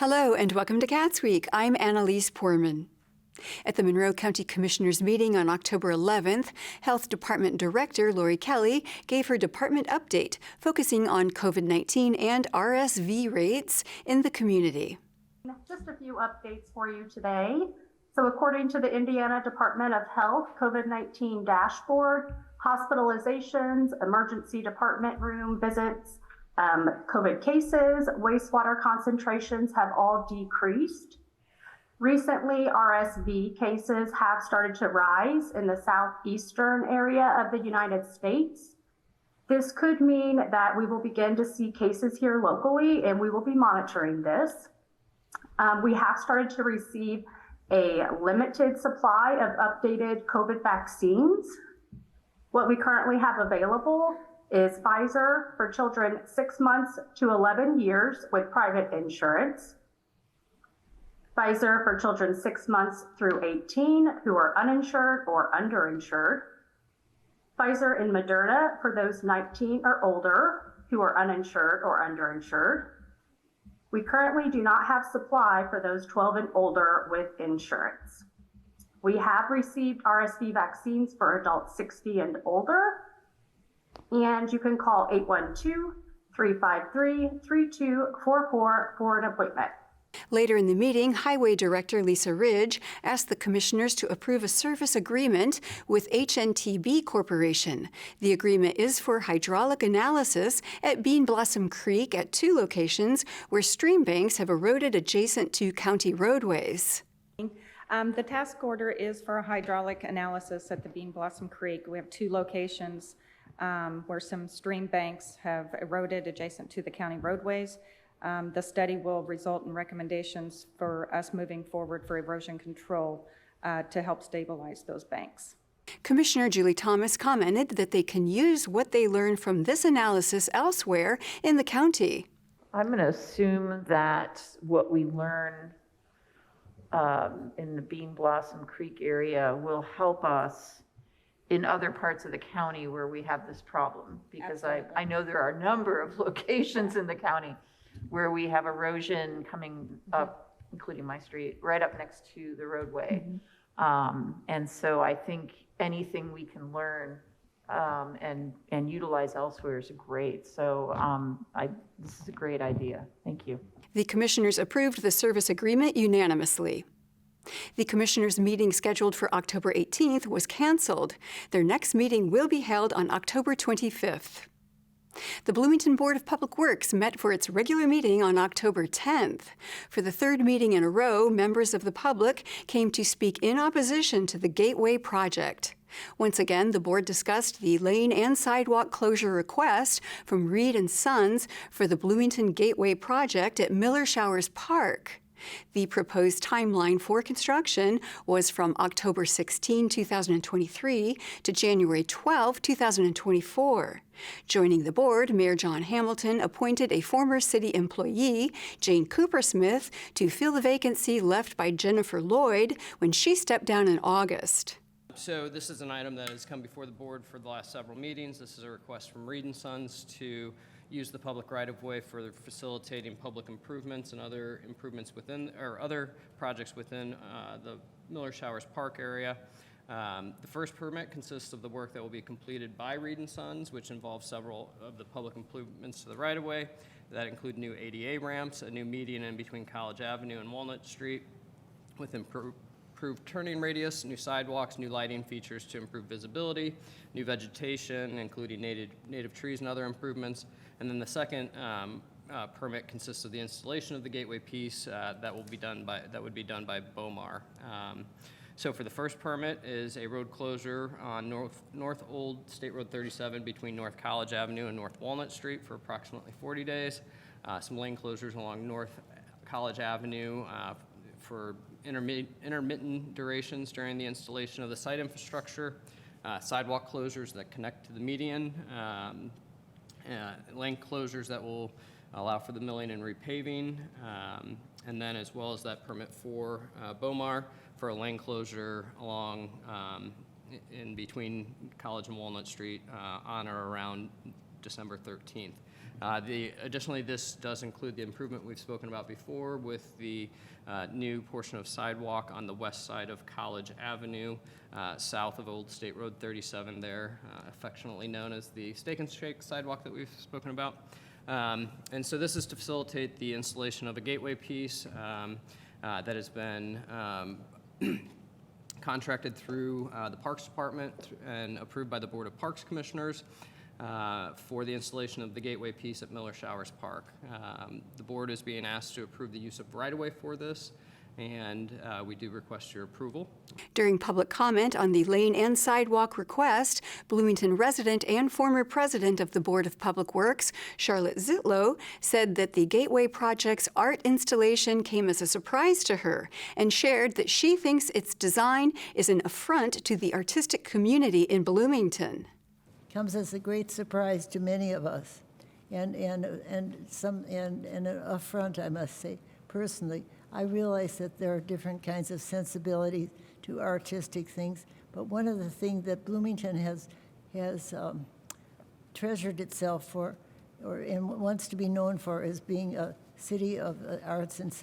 Hello and welcome to CATSweek. I'm Annalise Poorman. At the Monroe County Commissioners meeting on October 11th, Health Department Director Lori Kelly gave her department update focusing on COVID-19 and RSV rates in the community. Just a few updates for you today. So according to the Indiana Department of Health COVID-19 dashboard, hospitalizations, emergency department room visits, COVID cases, wastewater concentrations have all decreased. Recently, RSV cases have started to rise in the southeastern area of the United States. This could mean that we will begin to see cases here locally, and we will be monitoring this. We have started to receive a limited supply of updated COVID vaccines. What we currently have available is Pfizer for children 6 months to 11 years with private insurance, Pfizer for children 6 months through 18 who are uninsured or underinsured, Pfizer and Moderna for those 19 or older who are uninsured or underinsured. We currently do not have supply for those 12 and older with insurance. We have received RSV vaccines for adults 60 and older, and you can call 812-353-3244 for an appointment. Later in the meeting, Highway Director Lisa Ridge asked the commissioners to approve a service agreement with HNTB Corporation. The agreement is for hydraulic analysis at Bean Blossom Creek at 2 locations where stream banks have eroded adjacent to county roadways. The task order is for hydraulic analysis at the Bean Blossom Creek. We have 2 locations where some stream banks have eroded adjacent to the county roadways. The study will result in recommendations for us moving forward for erosion control to help stabilize those banks. Commissioner Julie Thomas commented that they can use what they learned from this analysis elsewhere in the county. I'm going to assume that what we learn in the Bean Blossom Creek area will help us in other parts of the county where we have this problem, because I know there are a number of locations in the county where we have erosion coming up, including my street, right up next to the roadway. And so I think anything we can learn and utilize elsewhere is great. So this is a great idea. Thank you. The commissioners approved the service agreement unanimously. The commissioners' meeting scheduled for October 18th was canceled. Their next meeting will be held on October 25th. The Bloomington Board of Public Works met for its regular meeting on October 10th. For the 3rd meeting in a row, members of the public came to speak in opposition to the Gateway project. Once again, the board discussed the lane and sidewalk closure request from Reed & Sons for the Bloomington Gateway project at Miller Showers Park. The proposed timeline for construction was from October 16, 2023 to January 12, 2024. Joining the board, Mayor John Hamilton appointed a former city employee, Jane Cooper-Smith, to fill the vacancy left by Jennifer Lloyd when she stepped down in August. So this is an item that has come before the board for the last several meetings. This is a request from Reed & Sons to use the public right-of-way for facilitating public improvements and other improvements within, or other projects within the Miller Showers Park area. The first permit consists of the work that will be completed by Reed & Sons, which involves several of the public improvements to the right-of-way. That include new ADA ramps, a new median in between College Avenue and Walnut Street with improved turning radius, new sidewalks, new lighting features to improve visibility, new vegetation, including native trees and other improvements. And then the second permit consists of the installation of the gateway piece that would be done by BOMAR. So for the first permit is a road closure on North Old State Road 37 between North College Avenue and North Walnut Street for approximately 40 days. Some lane closures along North College Avenue for intermittent durations during the installation of the site infrastructure, sidewalk closures that connect to the median, lane closures that will allow for the milling and repaving, and then as well as that permit for BOMAR for a lane closure along in between College and Walnut Street on or around December 13th. Additionally, this does include the improvement we've spoken about before with the new portion of sidewalk on the west side of College Avenue, south of Old State Road 37 there, affectionately known as the Steak and Shake sidewalk that we've spoken about. And so this is to facilitate the installation of a gateway piece that has been contracted through the Parks Department and approved by the Board of Parks Commissioners for the installation of the gateway piece at Miller Showers Park. The board is being asked to approve the use of right-of-way for this, and we do request your approval. During public comment on the lane and sidewalk request, Bloomington resident and former president of the Board of Public Works, Charlotte Zitlow, said that the Gateway Project's art installation came as a surprise to her and shared that she thinks its design is an affront to the artistic community in Bloomington. Comes as a great surprise to many of us, and an affront, I must say. Personally, I realize that there are different kinds of sensibilities to artistic things, but one of the things that Bloomington has treasured itself for, and wants to be known for, is being a city of arts and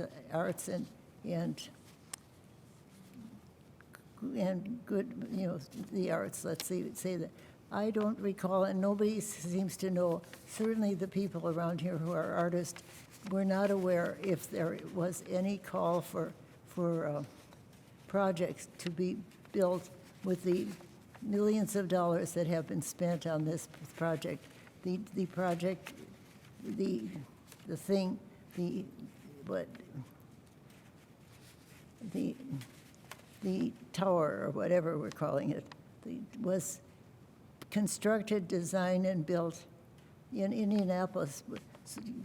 good, the arts. Let's say that. I don't recall, and nobody seems to know, certainly the people around here who are artists, were not aware if there was any call for projects to be built with the millions of dollars that have been spent on this project. The tower, or whatever we're calling it, was constructed, designed, and built in Indianapolis,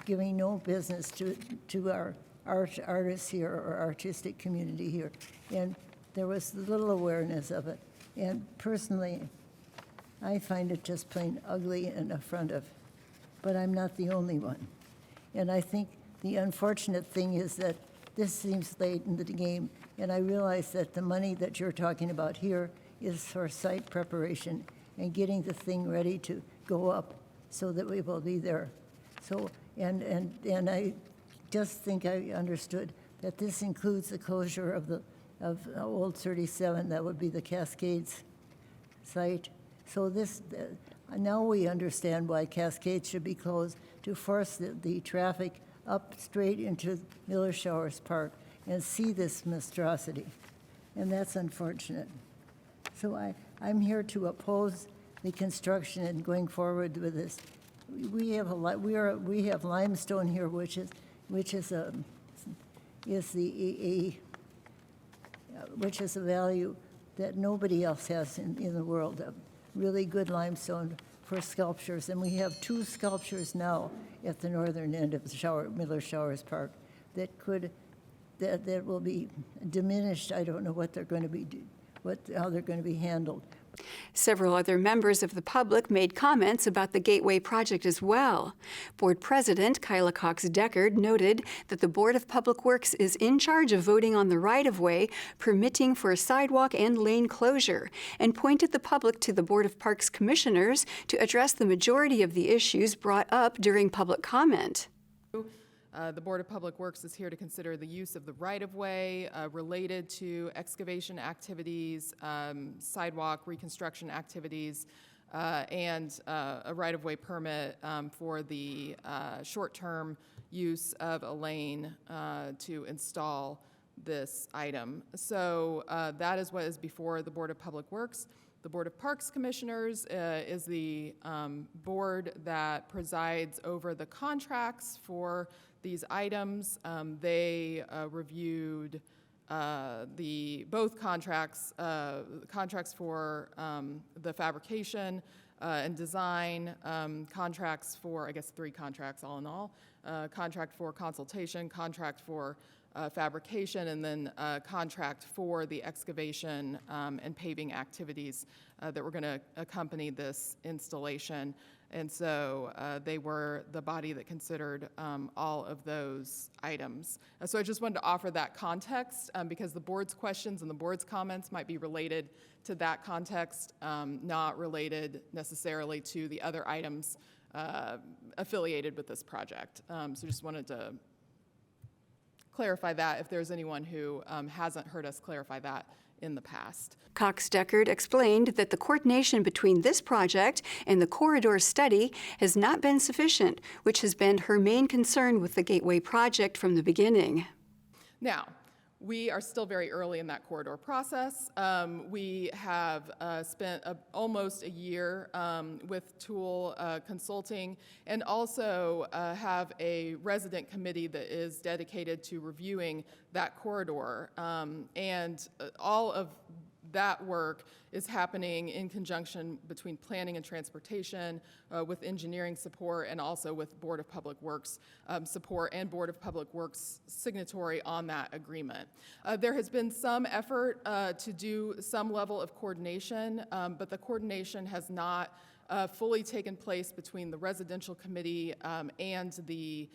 giving no business to our artists here or artistic community here. And there was little awareness of it. And personally, I find it just plain ugly and affrontive. But I'm not the only one. And I think the unfortunate thing is that this seems late in the game, and I realize that the money that you're talking about here is for site preparation and getting the thing ready to go up so that we will be there. So, and I just think I understood that this includes the closure of Old 37, that would be the Cascades site. So this, now we understand why Cascades should be closed, to force the traffic up straight into Miller Showers Park and see this monstrosity. And that's unfortunate. So I'm here to oppose the construction and going forward with this. We have limestone here, which is a value that nobody else has in the world. A really good limestone for sculptures, and we have 2 sculptures now at the northern end of the Miller Showers Park that will be diminished. I don't know what they're going to be, how they're going to be handled. Several other members of the public made comments about the Gateway project as well. Board President Kyla Cox-Deckard noted that the Board of Public Works is in charge of voting on the right-of-way, permitting for a sidewalk and lane closure, and pointed the public to the Board of Parks Commissioners to address the majority of the issues brought up during public comment. The Board of Public Works is here to consider the use of the right-of-way related to excavation activities, sidewalk reconstruction activities, and a right-of-way permit for the short-term use of a lane to install this item. So that is what is before the Board of Public Works. The Board of Parks Commissioners is the board that presides over the contracts for these items. They reviewed both contracts, contracts for the fabrication and design, contracts for, I guess 3 contracts all in all, contract for consultation, contract for fabrication, and then contract for the excavation and paving activities that were going to accompany this installation. And so they were the body that considered all of those items. So I just wanted to offer that context because the board's questions and the board's comments might be related to that context, not related necessarily to the other items affiliated with this project. So just wanted to clarify that if there's anyone who hasn't heard us clarify that in the past. Cox-Deckard explained that the coordination between this project and the corridor study has not been sufficient, which has been her main concern with the Gateway project from the beginning. Now, we are still very early in that corridor process. We have spent almost a year with Tool Consulting, and also have a resident committee that is dedicated to reviewing that corridor. And all of that work is happening in conjunction between planning and transportation, with engineering support, and also with Board of Public Works support and Board of Public Works signatory on that agreement. There has been some effort to do some level of coordination, but the coordination has not fully taken place between the residential committee and the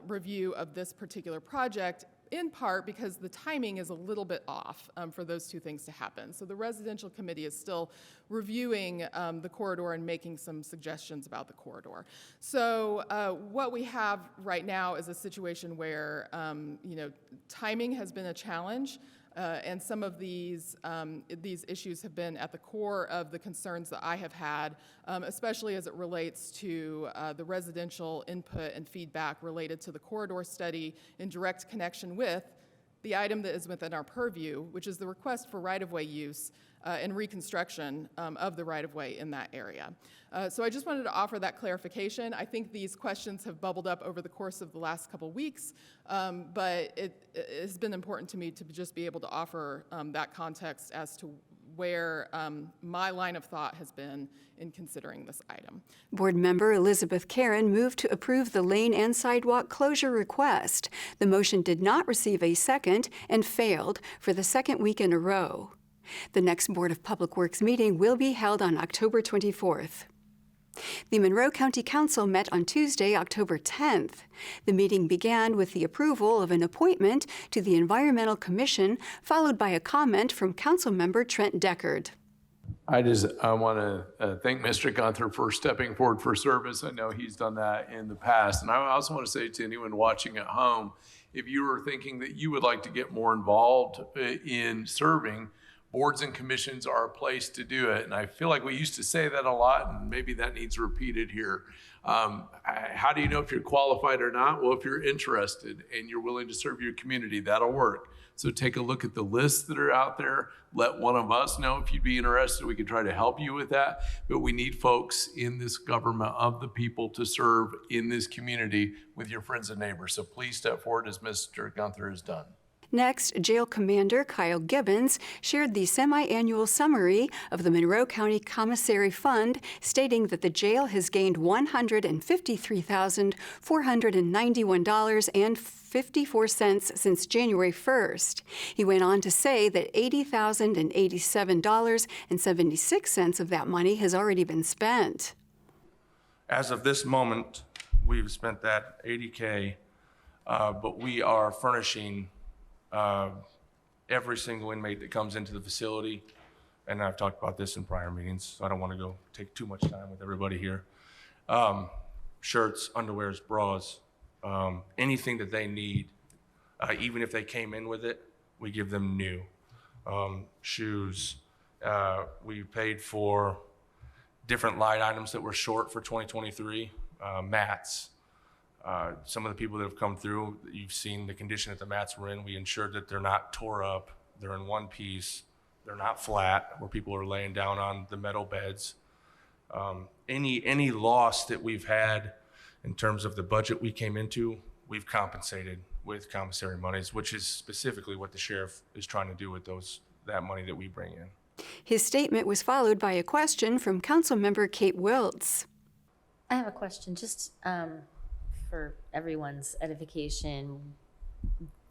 review of this particular project, in part because the timing is a little bit off for those two things to happen. So the residential committee is still reviewing the corridor and making some suggestions about the corridor. So what we have right now is a situation where timing has been a challenge. And some of these issues have been at the core of the concerns that I have had, especially as it relates to the residential input and feedback related to the corridor study in direct connection with the item that is within our purview, which is the request for right-of-way use and reconstruction of the right-of-way in that area. So I just wanted to offer that clarification. I think these questions have bubbled up over the course of the last couple weeks, but it has been important to me to just be able to offer that context as to where my line of thought has been in considering this item. Board member Elizabeth Karen moved to approve the lane and sidewalk closure request. The motion did not receive a second and failed for the second week in a row. The next Board of Public Works meeting will be held on October 24th. The Monroe County Council met on Tuesday, October 10th. The meeting began with the approval of an appointment to the Environmental Commission, followed by a comment from Councilmember Trent Deckard. I want to thank Mr. Gunther for stepping forward for service. I know he's done that in the past. And I also want to say to anyone watching at home, if you are thinking that you would like to get more involved in serving, boards and commissions are a place to do it. And I feel like we used to say that a lot, and maybe that needs repeated here. How do you know if you're qualified or not? Well, if you're interested and you're willing to serve your community, that'll work. So take a look at the lists that are out there. Let one of us know if you'd be interested. We can try to help you with that. But we need folks in this government of the people to serve in this community with your friends and neighbors. So please step forward as Mr. Gunther has done. Next, Jail Commander Kyle Gibbons shared the semi-annual summary of the Monroe County Commissary Fund, stating that the jail has gained $153,491.54 since January 1st. He went on to say that $80,087.76 of that money has already been spent. As of this moment, we've spent that $80K, but we are furnishing every single inmate that comes into the facility, and I've talked about this in prior meetings, so I don't want to go take too much time with everybody here. Shirts, underwears, bras, anything that they need, even if they came in with it, we give them new. Shoes, we paid for different light items that were short for 2023, mats. Some of the people that have come through, you've seen the condition that the mats were in. We ensured that they're not tore up, they're in one piece, they're not flat where people are laying down on the metal beds. Any loss that we've had in terms of the budget we came into, we've compensated with commissary monies, which is specifically what the sheriff is trying to do with that money that we bring in. His statement was followed by a question from Councilmember Kate Wiltz. I have a question, just for everyone's edification.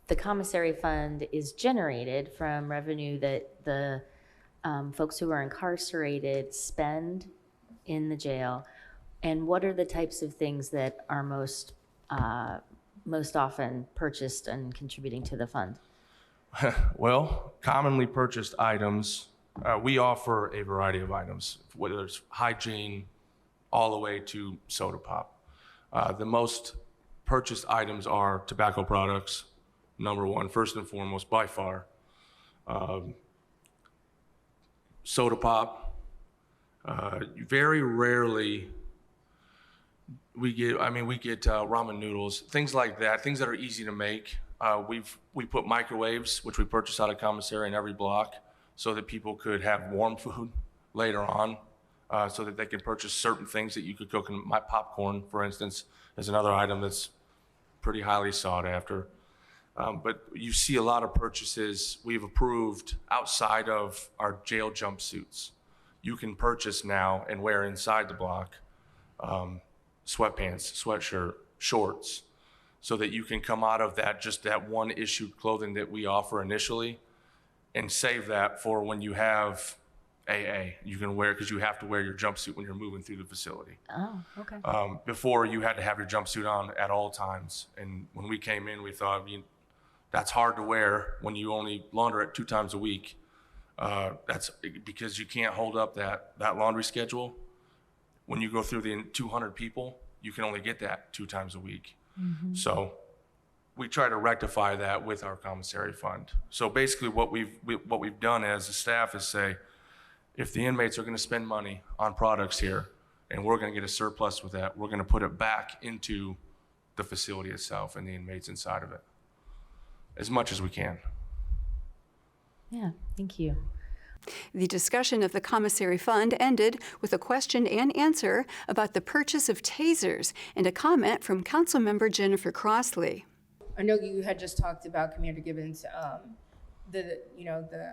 The commissary fund is generated from revenue that the folks who are incarcerated spend in the jail. And what are the types of things that are most often purchased and contributing to the fund? Well, commonly purchased items, we offer a variety of items, whether it's hygiene, all the way to soda pop. The most purchased items are tobacco products, number one, first and foremost, by far. Soda pop. Very rarely we get ramen noodles, things like that, things that are easy to make. We put microwaves, which we purchase out of commissary in every block, so that people could have warm food later on, so that they can purchase certain things that you could cook. My popcorn, for instance, is another item that's pretty highly sought after. But you see a lot of purchases we've approved outside of our jail jumpsuits. You can purchase now and wear inside the block sweatpants, sweatshirt, shorts, so that you can come out of that, just that one issued clothing that we offer initially, and save that for when you have AA. You can wear, because you have to wear your jumpsuit when you're moving through the facility. Oh, okay. Before, you had to have your jumpsuit on at all times. And when we came in, we thought, that's hard to wear when you only launder it 2 times a week. That's because you can't hold up that laundry schedule. When you go through the 200 people, you can only get that 2 times a week. Mm-hmm. So we try to rectify that with our commissary fund. So basically what we've done as a staff is say, if the inmates are going to spend money on products here and we're going to get a surplus with that, we're going to put it back into the facility itself and the inmates inside of it as much as we can. Yeah, thank you. The discussion of the commissary fund ended with a question and answer about the purchase of tasers and a comment from Councilmember Jennifer Crossley. I know you had just talked about Commander Gibbons, the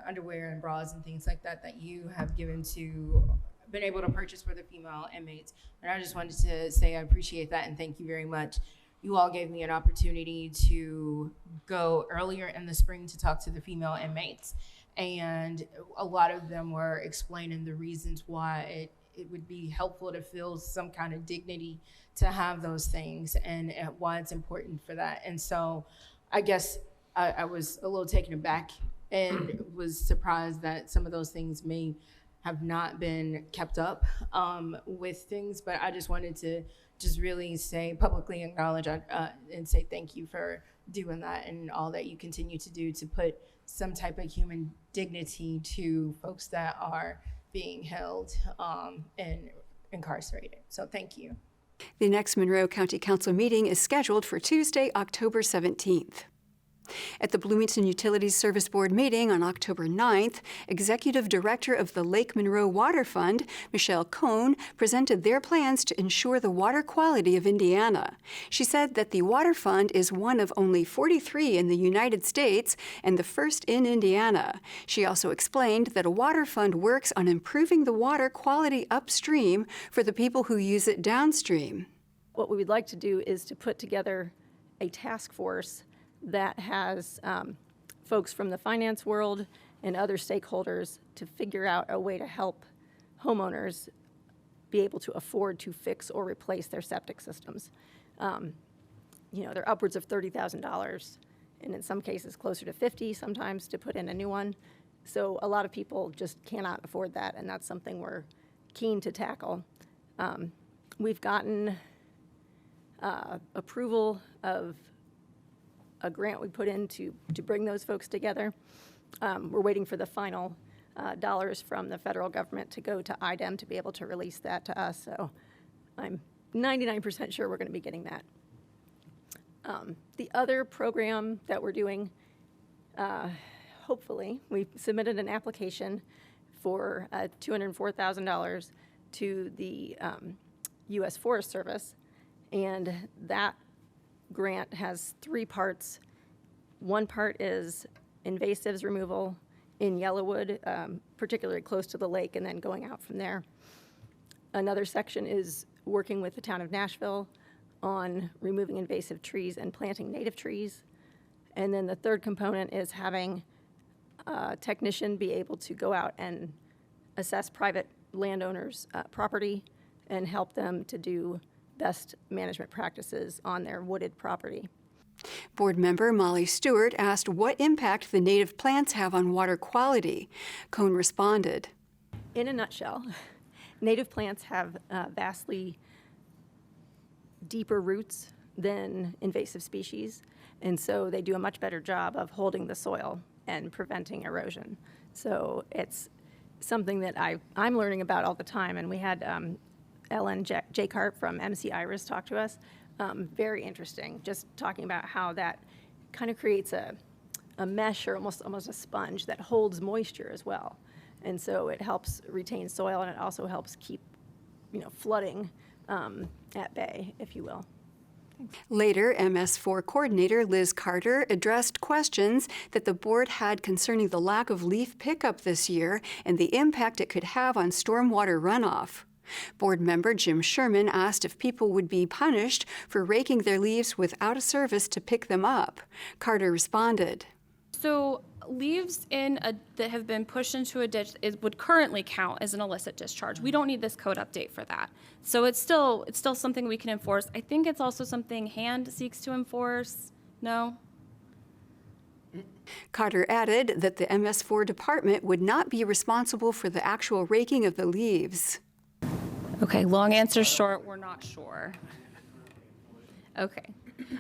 underwear and bras and things like that you have been able to purchase for the female inmates. And I just wanted to say I appreciate that and thank you very much. You all gave me an opportunity to go earlier in the spring to talk to the female inmates. And a lot of them were explaining the reasons why it would be helpful to feel some kind of dignity to have those things and why it's important for that. And so I guess I was a little taken aback and was surprised that some of those things may have not been kept up with things. But I just wanted to just really say, publicly acknowledge and say thank you for doing that and all that you continue to do to put some type of human dignity to folks that are being held and incarcerated. So thank you. The next Monroe County Council meeting is scheduled for Tuesday, October 17th. At the Bloomington Utilities Service Board meeting on October 9th, Executive Director of the Lake Monroe Water Fund, Michelle Cohn, presented their plans to ensure the water quality of Indiana. She said that the Water Fund is one of only 43 in the United States and the first in Indiana. She also explained that a water fund works on improving the water quality upstream for the people who use it downstream. What we would like to do is to put together a task force that has folks from the finance world and other stakeholders to figure out a way to help homeowners be able to afford to fix or replace their septic systems. They're upwards of $30,000, and in some cases closer to $50,000 sometimes to put in a new one. So a lot of people just cannot afford that, and that's something we're keen to tackle. We've gotten approval of a grant we put in to bring those folks together. We're waiting for the final dollars from the federal government to go to IDEM to be able to release that to us. So I'm 99% sure we're going to be getting that. The other program that we're doing, hopefully, we submitted an application for $204,000 to the U.S. Forest Service, and that grant has 3 parts. One part is invasives removal in Yellowwood, particularly close to the lake, and then going out from there. Another section is working with the town of Nashville on removing invasive trees and planting native trees. And then the third component is having a technician be able to go out and assess private landowners' property and help them to do best management practices on their wooded property. Board member Molly Stewart asked what impact the native plants have on water quality. Cohn responded. In a nutshell, native plants have vastly deeper roots than invasive species, and so they do a much better job of holding the soil and preventing erosion. So it's something that I'm learning about all the time, and we had Ellen Jakart from MC Iris talk to us. Very interesting, just talking about how that kind of creates a mesh or almost a sponge that holds moisture as well. And so it helps retain soil, and it also helps keep, flooding at bay, if you will. Later, MS4 Coordinator Liz Carter addressed questions that the board had concerning the lack of leaf pickup this year and the impact it could have on stormwater runoff. Board member Jim Sherman asked if people would be punished for raking their leaves without a service to pick them up. Carter responded. So leaves that have been pushed into a ditch would currently count as an illicit discharge. We don't need this code update for that. So it's still something we can enforce. I think it's also something HAND seeks to enforce. No? Carter added that the MS4 department would not be responsible for the actual raking of the leaves. Okay, long answer short, we're not sure. Okay.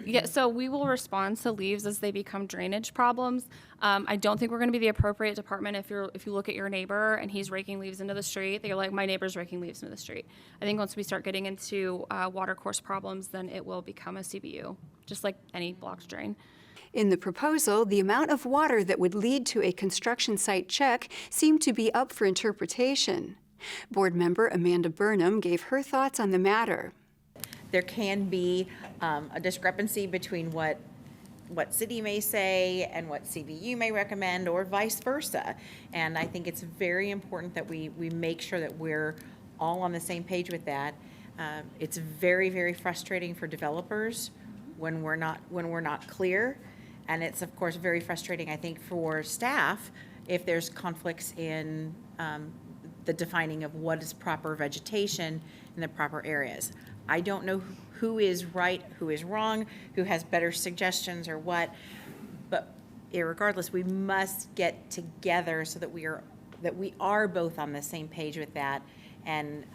Yeah, so we will respond to leaves as they become drainage problems. I don't think we're going to be the appropriate department if you look at your neighbor and he's raking leaves into the street. They're like, my neighbor's raking leaves into the street. I think once we start getting into water course problems, then it will become a CBU, just like any blocked drain. In the proposal, the amount of water that would lead to a construction site check seemed to be up for interpretation. Board member Amanda Burnham gave her thoughts on the matter. There can be a discrepancy between what city may say and what CBU may recommend, or vice versa. And I think it's very important that we make sure that we're all on the same page with that. It's very, very frustrating for developers when we're not clear, and it's of course very frustrating, I think, for staff if there's conflicts in the defining of what is proper vegetation in the proper areas. I don't know who is right, who is wrong, who has better suggestions or what, but irregardless, we must get together so that we are both on the same page with that, and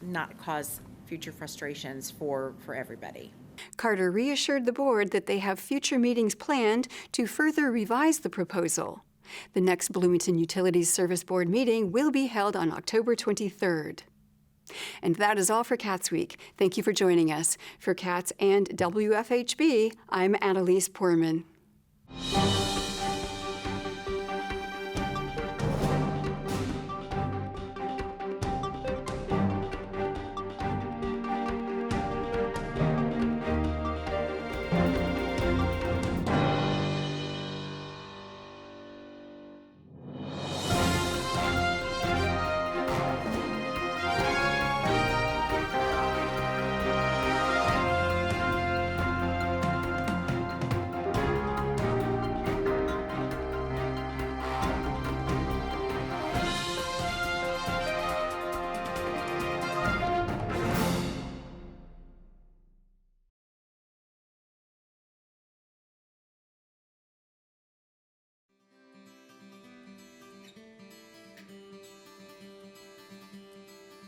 not cause future frustrations for everybody. Carter reassured the board that they have future meetings planned to further revise the proposal. The next Bloomington Utilities Service Board meeting will be held on October 23rd. And that is all for CATSweek. Thank you for joining us. For CATS and WFHB, I'm Annalise Poorman.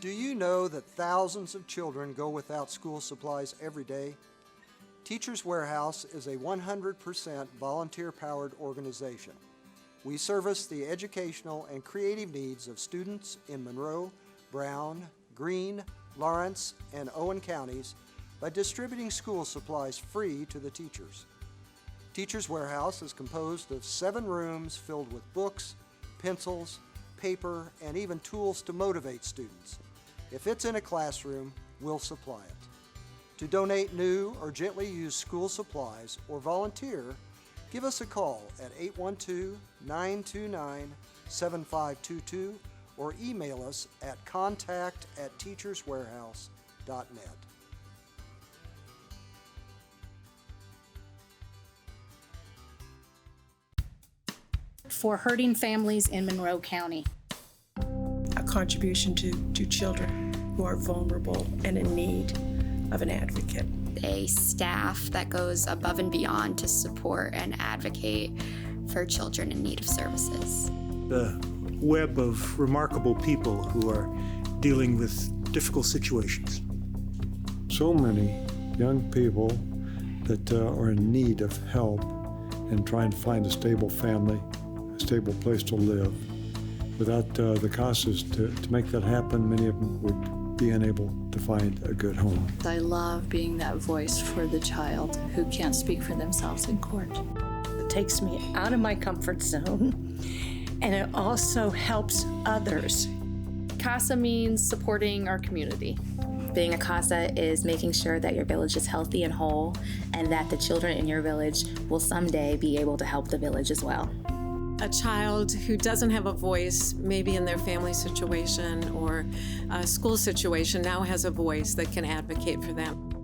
Do you know that thousands of children go without school supplies every day? Teachers Warehouse is a 100% volunteer-powered organization. We service the educational and creative needs of students in Monroe, Brown, Greene, Lawrence, and Owen counties by distributing school supplies free to the teachers. Teachers Warehouse is composed of 7 rooms filled with books, pencils, paper, and even tools to motivate students. If it's in a classroom, we'll supply it. To donate new or gently used school supplies or volunteer, give us a call at 812-929-7522 or email us at contact@teacherswarehouse.net. For hurting families in Monroe County. A contribution to children who are vulnerable and in need of an advocate. A staff that goes above and beyond to support and advocate for children in need of services. The web of remarkable people who are dealing with difficult situations. So many young people that are in need of help and trying to find a stable family, a stable place to live. Without the CASAs to make that happen, many of them would be unable to find a good home. I love being that voice for the child who can't speak for themselves in court. It takes me out of my comfort zone, and it also helps others. CASA means supporting our community. Being a CASA is making sure that your village is healthy and whole, and that the children in your village will someday be able to help the village as well. A child who doesn't have a voice, maybe in their family situation or a school situation, now has a voice that can advocate for them.